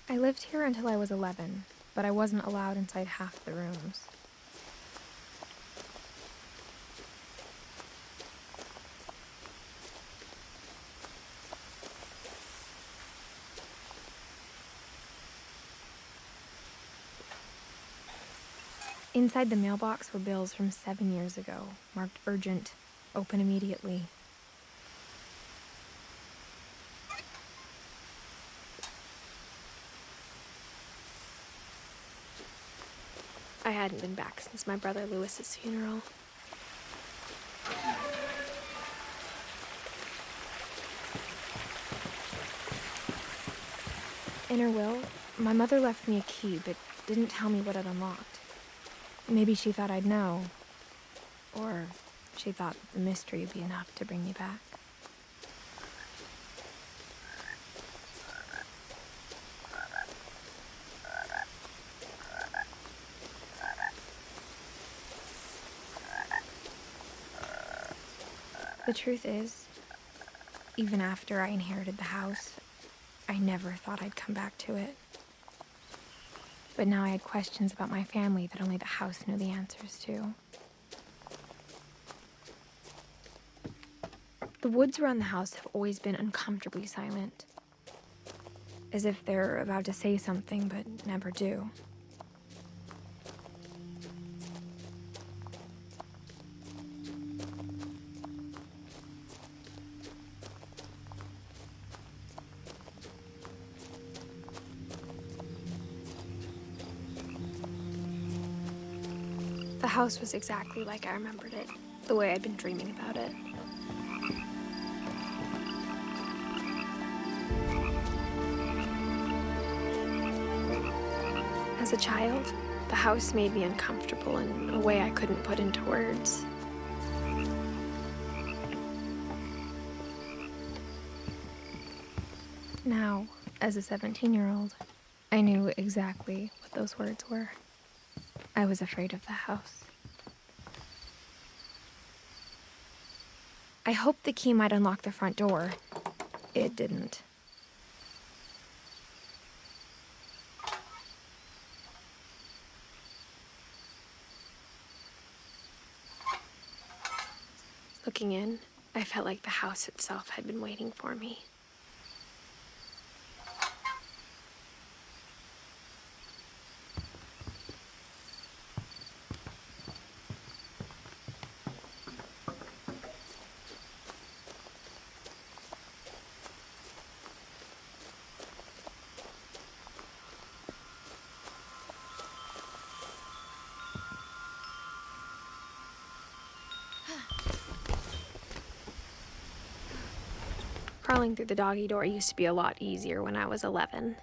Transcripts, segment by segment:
I lived here until I was 11, but I wasn't allowed inside half the rooms. Inside the mailbox were bills from 7 years ago, marked urgent, open immediately. I hadn't been back since my brother Lewis's funeral. In her will, my mother left me a key, but didn't tell me what it unlocked. Maybe she thought I'd know, or she thought that the mystery would be enough to bring me back. The truth is, even after I inherited the house, I never thought I'd come back to it. But now I had questions about my family that only the house knew the answers to. The woods around the house have always been uncomfortably silent, as if they're about to say something but never do. The house was exactly like I remembered it, the way I'd been dreaming about it. As a child, the house made me uncomfortable in a way I couldn't put into words. Now, as a 17-year-old, I knew exactly what those words were. I was afraid of the house. I hoped the key might unlock the front door. It didn't. Looking in, I felt like the house itself had been waiting for me. Crawling through the doggy door used to be a lot easier when I was 11.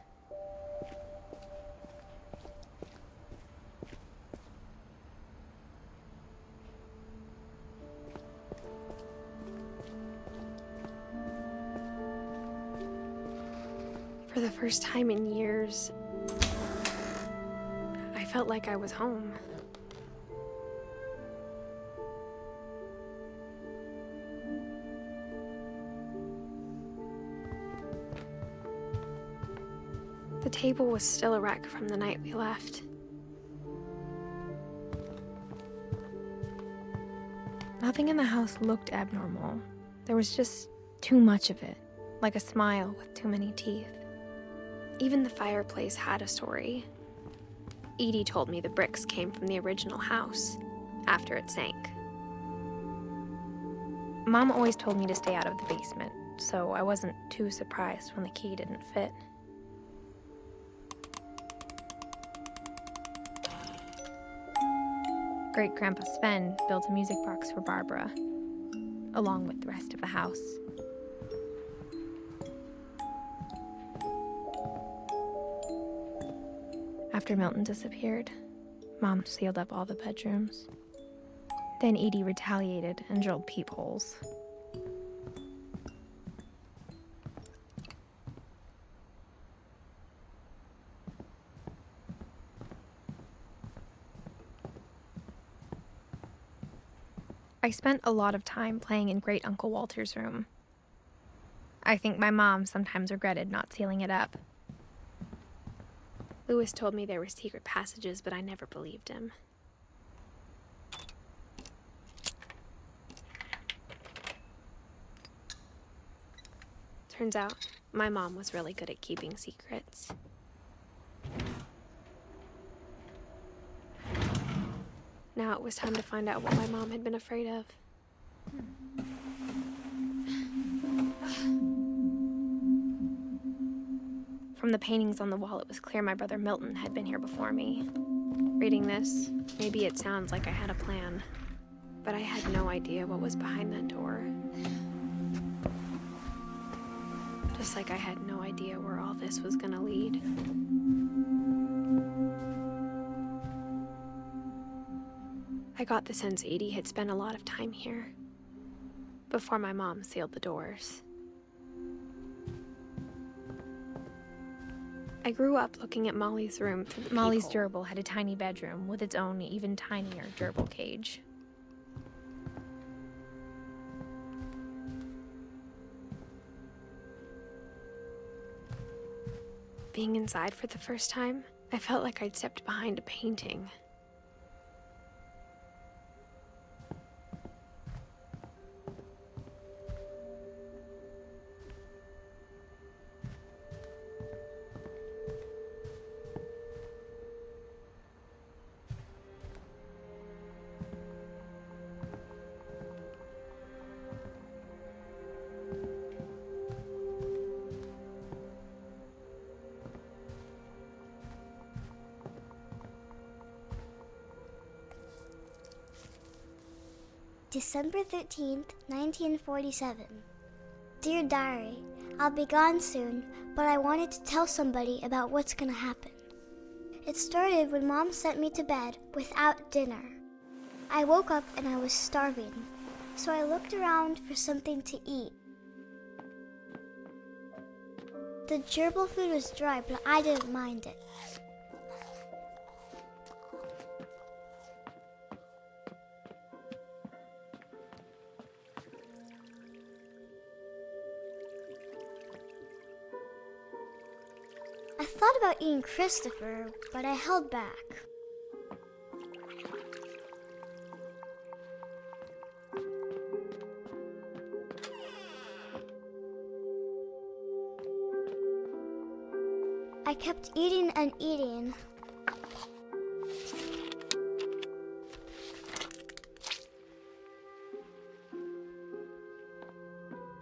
For the first time in years, I felt like I was home. The table was still a wreck from the night we left. Nothing in the house looked abnormal. There was just too much of it, like a smile with too many teeth. Even the fireplace had a story. Edie told me the bricks came from the original house, after it sank. Mom always told me to stay out of the basement, so I wasn't too surprised when the key didn't fit. Great-Grandpa Sven built a music box for Barbara, along with the rest of the house. After Milton disappeared, Mom sealed up all the bedrooms. Then Edie retaliated and drilled peepholes. I spent a lot of time playing in Great Uncle Walter's room. I think my mom sometimes regretted not sealing it up. Lewis told me there were secret passages, but I never believed him. Turns out, my mom was really good at keeping secrets. Now it was time to find out what my mom had been afraid of. From the paintings on the wall, it was clear my brother Milton had been here before me. Reading this, maybe it sounds like I had a plan, but I had no idea what was behind that door. Just like I had no idea where all this was gonna lead. I got the sense Edie had spent a lot of time here, before my mom sealed the doors. I grew up looking at Molly's room. Molly's gerbil had a tiny bedroom with its own even tinier gerbil cage. Being inside for the first time, I felt like I'd stepped behind a painting. December 13th, 1947. Dear Diary, I'll be gone soon, but I wanted to tell somebody about what's gonna happen. It started when Mom sent me to bed without dinner. I woke up and I was starving, so I looked around for something to eat. The gerbil food was dry, but I didn't mind it. I thought about eating Christopher, but I held back. I kept eating and eating.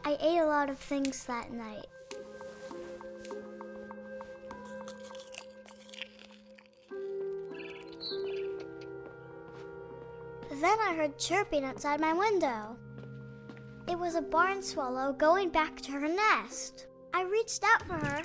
I ate a lot of things that night. Then I heard chirping outside my window. It was a barn swallow going back to her nest. I reached out for her,